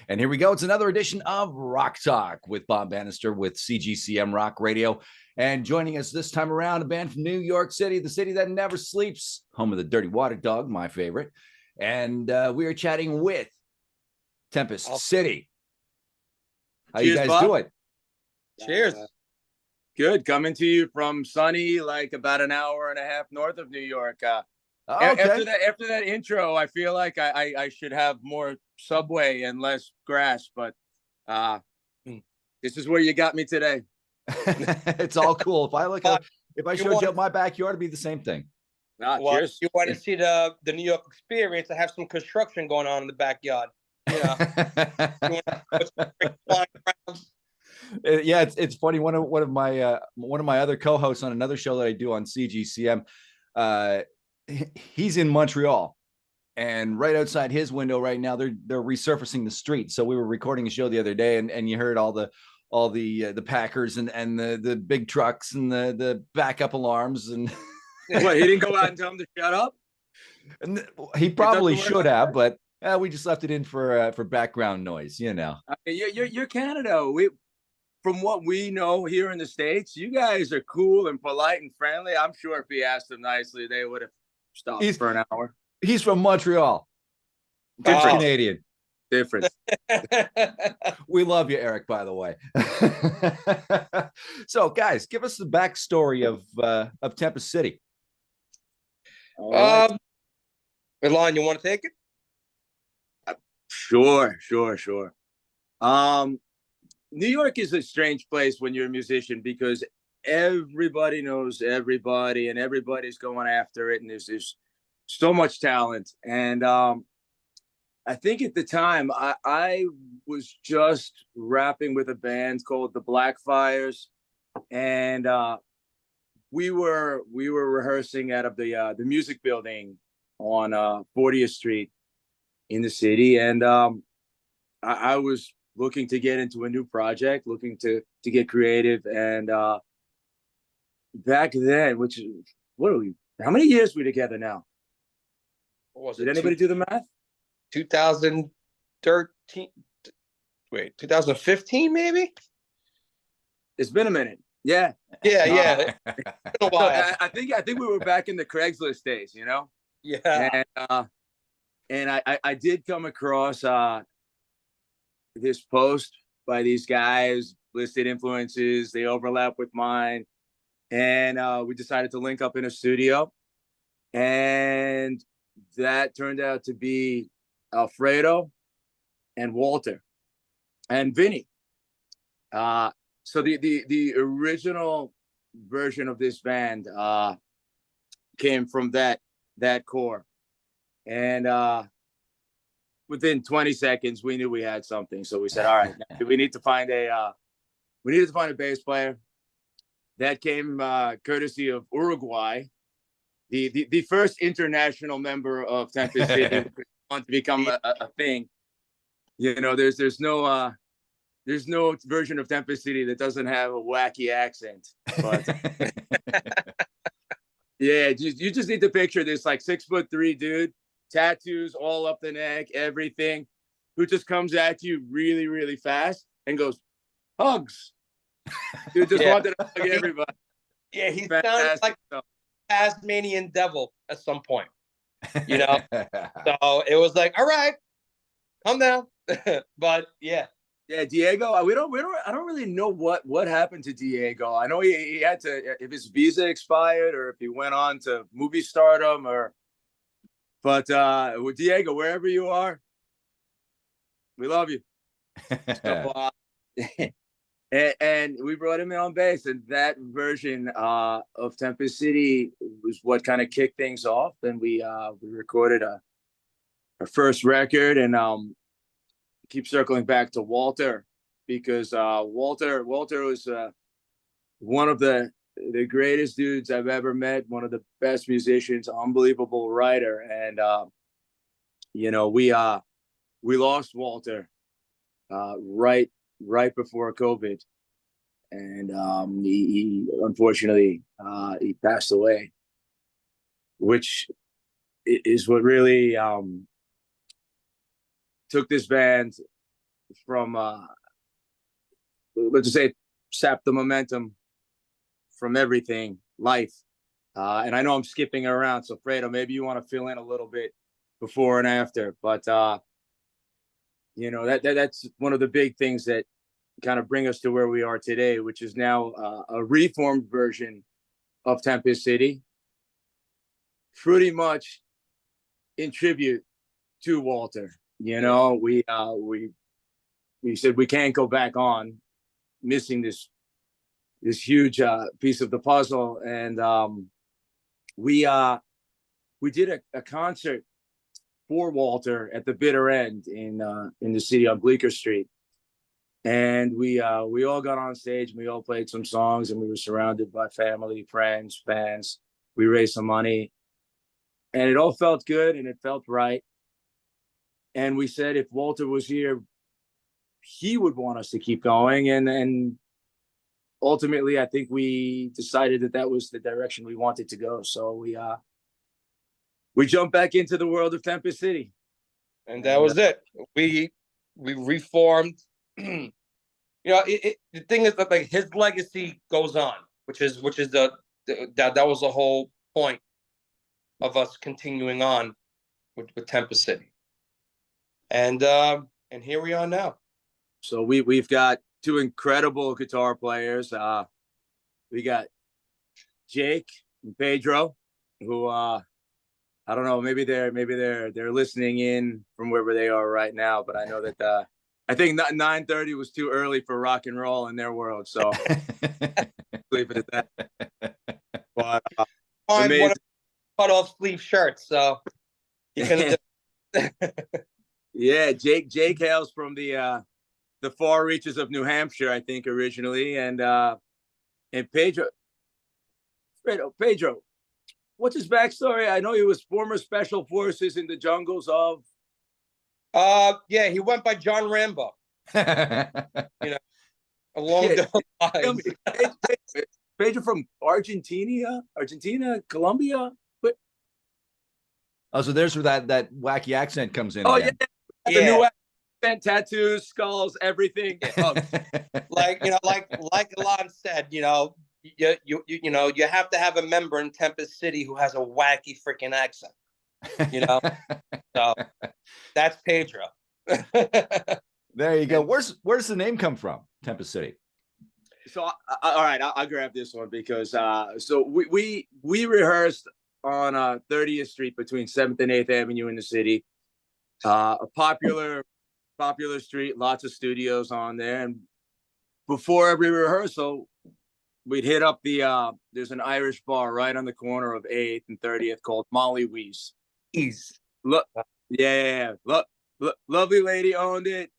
And here we go. It's another edition of Rock Talk with Bob Bannister with CGCM Rock Radio. And joining us this time around, a band from New York City, the city that never sleeps, home of the Dirty Water Dog, my favorite. And we are chatting with Tempest City. How Cheers, you guys Bob. doing? Cheers. Good. Coming to you from sunny, like about an hour and a half north of New York. After that intro, I feel like I should have more subway and less grass, but this is where you got me today. It's all cool. If I showed you up my backyard, it'd be the same thing. Cheers. You want to see the New York experience? I have some construction going on in the backyard. Yeah. Yeah, it's funny. One of my other co-hosts on another show that I do on CGCM, he's in Montreal, and right outside his window right now they're resurfacing the street. So we were recording a show the other day, and you heard all the Packers and the big trucks and the backup alarms and. What, he didn't go out and tell him to shut up? And he probably should have, but we just left it in for background noise, you know. You're Canada. From what we know here in the States, you guys are cool and polite and friendly. I'm sure if he asked them nicely, they would have stopped for an hour. He's from Montreal. Different Canadian. Different. We love you, Eric, by the way. So, guys, give us the backstory of Tempest City. Right. Elon, you want to take it? Sure. New York is a strange place when you're a musician because everybody knows everybody and everybody's going after it, and there's so much talent. And I think at the time I was just rapping with a band called the Blackfires, and we were rehearsing out of the music building on 40th Street in the city, and I was looking to get into a new project, looking to get creative, and back then, how many years are we together now? Did anybody do the math? 2013. Wait, 2015 maybe? It's been a minute. Yeah. It's been a while. I think we were back in the Craigslist days, you know? Yeah. And I did come across this post by these guys, listed influences. They overlap with mine. And we decided to link up in a studio. And that turned out to be Alfredo and Walter and Vinny. So the original version of this band came from that core, and within 20 seconds we knew we had something. So we said, all right, we need to find a bass player. That came courtesy of Uruguay, the first international member of Tempest City want to become a thing. You know, there's no version of Tempest City that doesn't have a wacky accent. But yeah, you just need to picture this like 6'3" dude, tattoos all up the neck, everything, who just comes at you really, really fast and goes, hugs. Dude just wanted to hug everybody. Yeah, he sounded like a Tasmanian devil at some point. You know? So it was like, all right, calm down. But yeah. Yeah, Diego. I don't really know what happened to Diego. I know he had to, if his visa expired or if he went on to movie stardom but with Diego, wherever you are, we love you. So, and we brought him in on bass, and that version of Tempest City was what kind of kicked things off. And we recorded our first record, and keep circling back to Walter, because Walter was one of the greatest dudes I've ever met, one of the best musicians, unbelievable writer. And you know, we lost Walter right before COVID, and he unfortunately he passed away, which is what really took this band from let's just say sap the momentum from everything, life. And I know I'm skipping around, so Fredo, maybe you want to fill in a little bit before and after. But you know, that's one of the big things that kind of bring us to where we are today, which is now a reformed version of Tempest City, pretty much in tribute to Walter. You know, we said we can't go back on missing this huge piece of the puzzle, and we did a concert for Walter at the bitter end in the city on Bleecker Street, and we all got on stage and we all played some songs, and we were surrounded by family, friends, fans. We raised some money, and it all felt good and it felt right. And we said if Walter was here, he would want us to keep going, and ultimately, I think we decided that was the direction we wanted to go. So we jumped back into the world of Tempest City, and that was it. We reformed. You know, the thing is that like his legacy goes on, which is that was the whole point of us continuing on with Tempest City, and here we are now. So we've got two incredible guitar players. We got Jake and Pedro, who I don't know, maybe they're listening in from wherever they are right now, but I know that I think 9:30 was too early for rock and roll in their world, so leave it at that. But one of cut off sleeve shirts, so you can. Yeah, Jake hails from the far reaches of New Hampshire, I think, originally, and Pedro, what's his backstory? I know he was former special forces in the jungles of. Yeah, he went by John Rambo. You know, along those lines. Pedro from Argentina, Colombia. But oh, so there's where that wacky accent comes in. Oh again. yeah, the new accent, tattoos, skulls, everything. Yeah. Like Alon said, you know, you know, you have to have a member in Tempest City who has a wacky freaking accent. You know, so that's Pedro. There you go. Where's the name come from? Tempest City. So all right, I'll grab this one because so we rehearsed on 30th Street between 7th and 8th Avenue in the city. A popular street, lots of studios on there, and before every rehearsal, we'd hit up there's an Irish bar right on the corner of 8th and 30th called Molly Wee's. Look, yeah. Look, lovely lady owned it.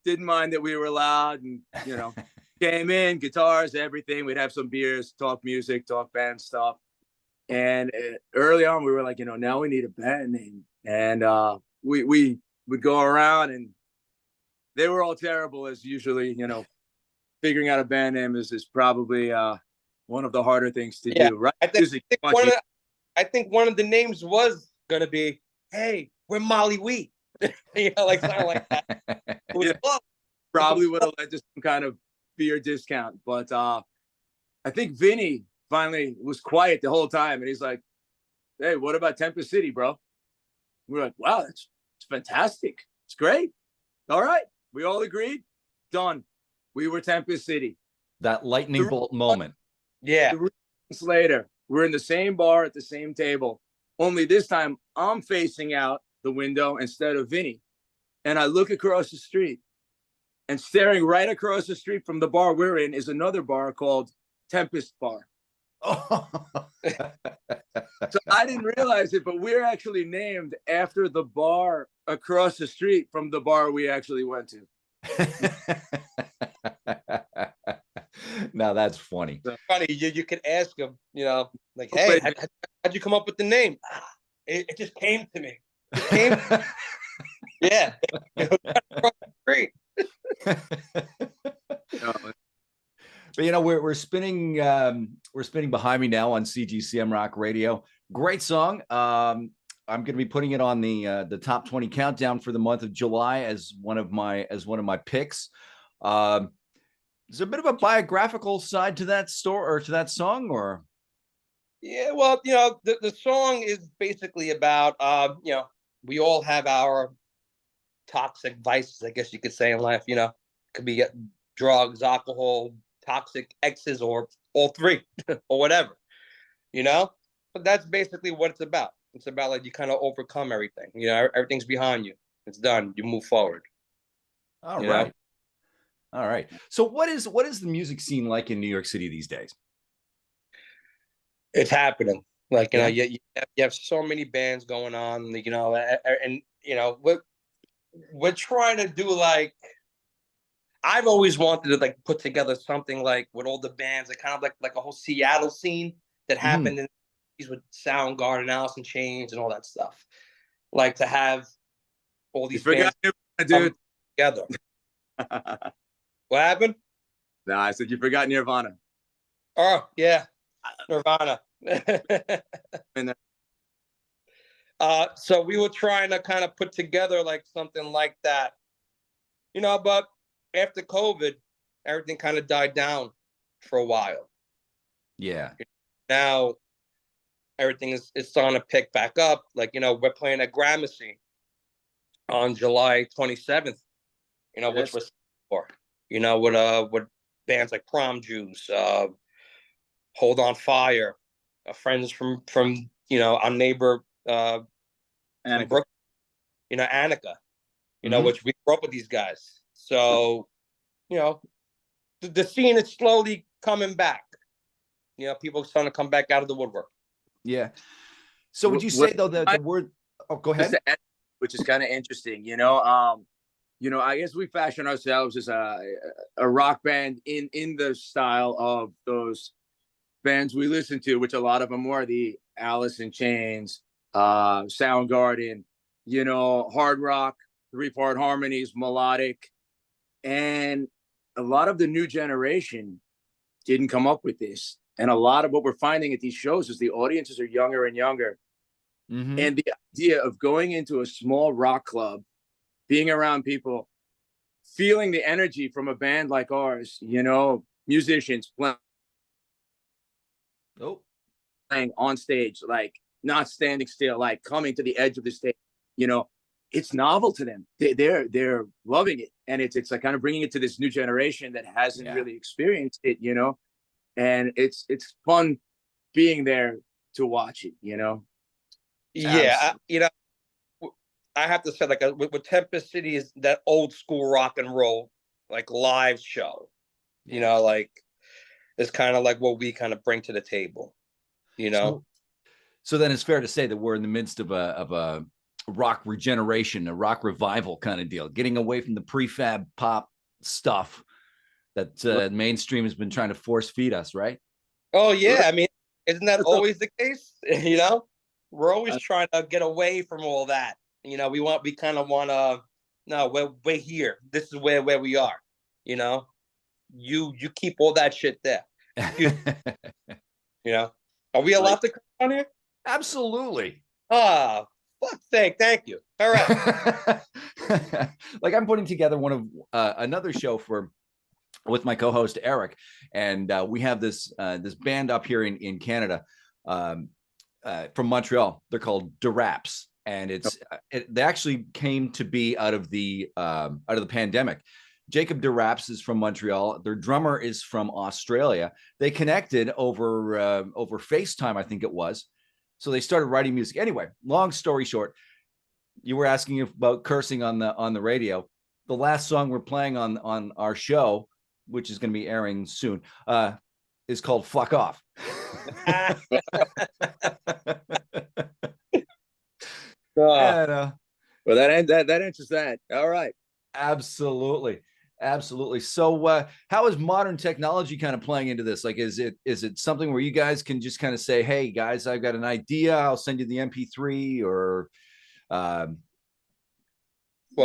Didn't mind that we were loud, and you know, came in, guitars, everything. We'd have some beers, talk music, talk band stuff. And early on, we were like, you know, now we need a band name, and we would go around, and they were all terrible as usually. You know, figuring out a band name is probably one of the harder things to do, right? I think one of the names was gonna be, "Hey, we're Molly Wheat," you know, like something like that. Probably would have led to some kind of beer discount, but I think Vinny finally was quiet the whole time, and he's like, "Hey, what about Tempest City, bro?" We're like, "Wow, it's fantastic. It's great. All right." We all agreed. Done. We were Tempest City. That lightning bolt moment. Yeah. 3 months later, we're in the same bar at the same table. Only this time, I'm facing out the window instead of Vinny. And I look across the street, and staring right across the street from the bar we're in is another bar called Tempest Bar. Oh. So I didn't realize it, but we're actually named after the bar across the street from the bar we actually went to. Now that's funny. Funny, you could ask him, you know, like, "Hey, how'd you come up with the name?" It just came to me. It came. Yeah. But you know, we're spinning behind me now on CGCM Rock Radio. Great song. I'm going to be putting it on the top 20 countdown for the month of July as one of my picks. Is there a bit of a biographical side to that story or to that song, or? Yeah, well, the song is basically about we all have our toxic vices, I guess you could say, in life. It could be drugs, alcohol, toxic exes, or all three, or whatever. But that's basically what it's about. It's about like you kind of overcome everything. Everything's behind you. It's done. You move forward. All right. All right. So what is the music scene like in New York City these days? It's happening. Like, you have so many bands going on, and we're trying to do like, I've always wanted to like put together something like with all the bands, like kind of like a whole Seattle scene that happened in with Soundgarden, Alice in Chains, and all that stuff. Like to have all these bands dude together. What happened? No, I said you forgot Nirvana. Oh yeah, Nirvana. So we were trying to kind of put together like something like that, but after COVID, everything kind of died down for a while. Yeah. Now everything is starting to pick back up. Like, we're playing at Gramercy on July 27th, which was for, with bands like Prom Juice, Hold on Fire, friends from our neighbor from Brooklyn, Annika, which we grew up with these guys. So, the scene is slowly coming back. People are starting to come back out of the woodwork. Yeah. So would you say though the word? Oh, go ahead. Which is kind of interesting, I guess we fashion ourselves as a rock band in the style of those bands we listen to, which a lot of them were the Alice in Chains, Soundgarden, hard rock, 3-part harmonies, melodic, and a lot of the new generation didn't come up with this. And a lot of what we're finding at these shows is the audiences are younger and younger. Mm-hmm. And the idea of going into a small rock club, being around people, feeling the energy from a band like ours, musicians playing on stage, like not standing still, like coming to the edge of the stage, it's novel to them. They're loving it. And it's like kind of bringing it to this new generation that hasn't really experienced it, and it's fun being there to watch it, Yeah, I have to say, like with Tempest City is that old school rock and roll, like live show, like it's kind of like what we kind of bring to the table, So then it's fair to say that we're in the midst of a rock regeneration, a rock revival kind of deal, getting away from the prefab pop stuff that mainstream has been trying to force feed us, right? Oh yeah, I mean, isn't that always the case? We're always trying to get away from all that. We kind of want to. No, we're here. This is where we are. You keep all that shit there. Are we allowed to come on here? Absolutely. Fuck's sake! Thank you. All right. Like I'm putting together one of another show with my co-host Eric, and we have this band up here in Canada from Montreal. They're called Duraps, and they actually came to be out of the pandemic. Jacob Duraps is from Montreal. Their drummer is from Australia. They connected over FaceTime, I think it was. So they started writing music. Anyway, long story short, you were asking about cursing on the radio. The last song we're playing on our show, which is going to be airing soon, is called "Fuck Off." Well, that answers that. All right. Absolutely. So how is modern technology kind of playing into this? Like, is it something where you guys can just kind of say, hey guys, I've got an idea, I'll send you the MP3, or well,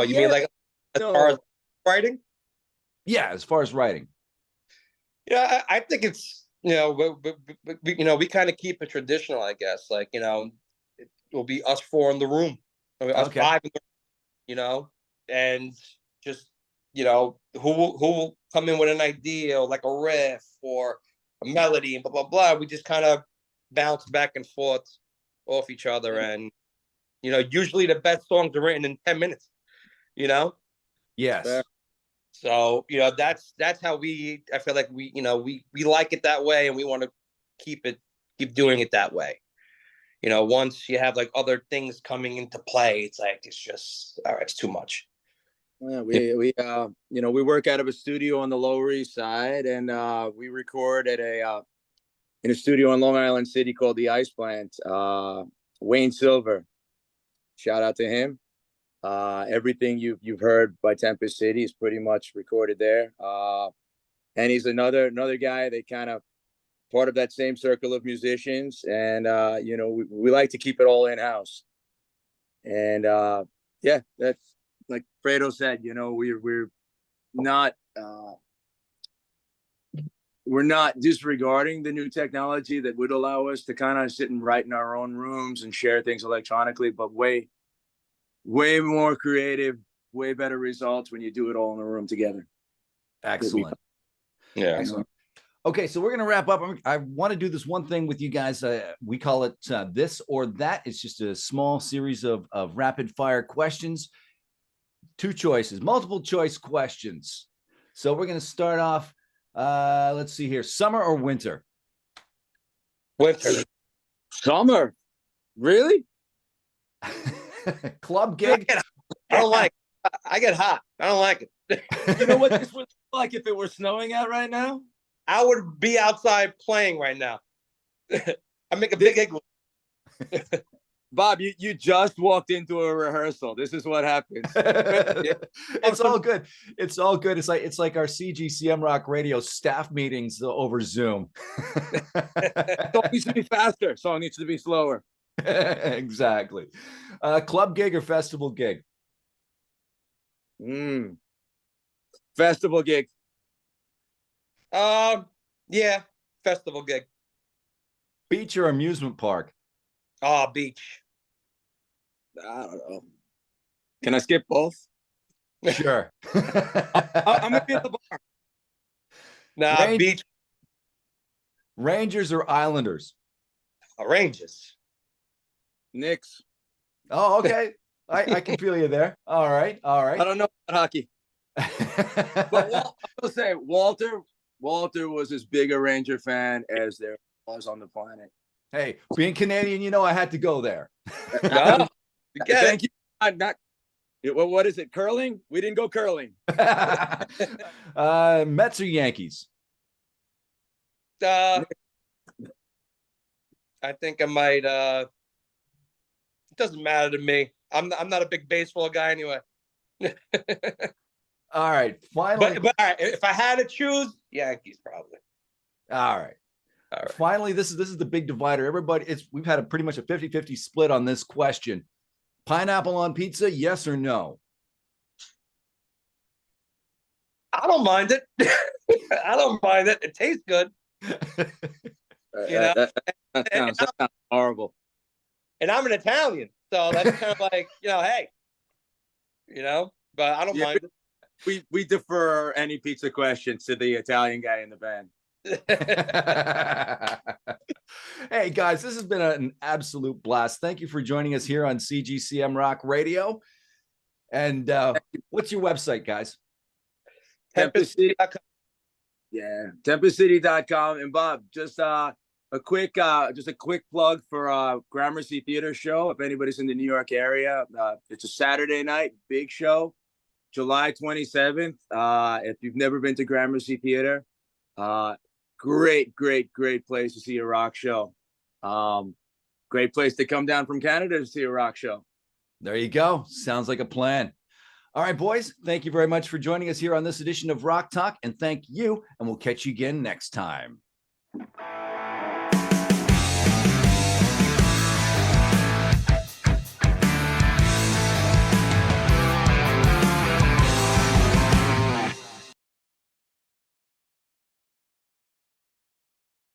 you mean like as far as writing? Yeah, as far as writing. Yeah, I think it's we kind of keep it traditional, I guess. Like, will be us four in the room. I mean, us Okay. five in the room, you know, and just, you know, who will come in with an idea, or like a riff or a melody and blah, blah, blah. We just kind of bounce back and forth off each other. And, you know, usually the best songs are written in 10 minutes, you know? Yes. Fair. So, you know, that's how I feel like we, you know, we like it that way, and we want to keep doing it that way. You know, once you have like other things coming into play, it's like, it's just, all right, it's too much. Yeah, we you know, we work out of a studio on the Lower East Side, and we record at in a studio in Long Island City called the Ice Plant. Wayne Silver, shout out to him. Everything you've heard by Tempest City is pretty much recorded there. And he's another guy that kind of part of that same circle of musicians, and you know, we like to keep it all in house. And yeah, that's like Fredo said. You know, we're not disregarding the new technology that would allow us to kind of sit and write in our own rooms and share things electronically, but way more creative, way better results when you do it all in a room together. Excellent. Yeah. Excellent. Okay, so we're going to wrap up. I want to do this one thing with you guys. We call it this or that. It's just a small series of rapid fire questions. 2 choices, multiple choice questions. So we're going to start off. Let's see here. Summer or winter? Winter. Summer, really? Club gig? I don't like it. I get hot. I don't like it. You know what this would look like if it were snowing out right now? I would be outside playing right now. I make a big igloo. Bob, you just walked into a rehearsal. This is what happens. It's all good. It's all good. It's like our CGCM Rock Radio staff meetings over Zoom. Song needs to be faster. Song needs to be slower. Exactly. Club gig or festival gig? Festival gig. Yeah, festival gig. Beach or amusement park? Oh, beach. I don't know. Can I skip both? Sure. I'm gonna be at the bar. Nah, beach. Rangers or Islanders? Rangers. Knicks. Oh, okay. I can feel you there. All right. I don't know about hockey. But I will say Walter was as big a Ranger fan as there was on the planet. Hey, being Canadian, you know, I had to go there. No, thank you. Not what is it? Curling? We didn't go curling. Mets or Yankees? I think I might. It doesn't matter to me. I'm not a big baseball guy anyway. All right. Finally, but all right, if I had to choose, Yankees probably. All right. Finally, this is the big divider. We've had pretty much a 50-50 split on this question. Pineapple on pizza, yes or no? I don't mind it. I don't mind it. It tastes good. You know, that sounds horrible. And I'm an Italian, so that's kind of like, you know, hey, you know, but I don't mind it. We defer any pizza questions to the Italian guy in the band. Hey guys, this has been an absolute blast. Thank you for joining us here on CGCM Rock Radio. And what's your website, guys? TempestCity.com. Yeah, TempestCity.com. And Bob, just a quick plug for Gramercy Theater show. If anybody's in the New York area, it's a Saturday night, big show, July 27th. If you've never been to Gramercy Theater, great place to see a rock show. Great place to come down from Canada to see a rock show. There you go. Sounds like a plan. All right, boys, thank you very much for joining us here on this edition of Rock Talk, and thank you, and we'll catch you again next time.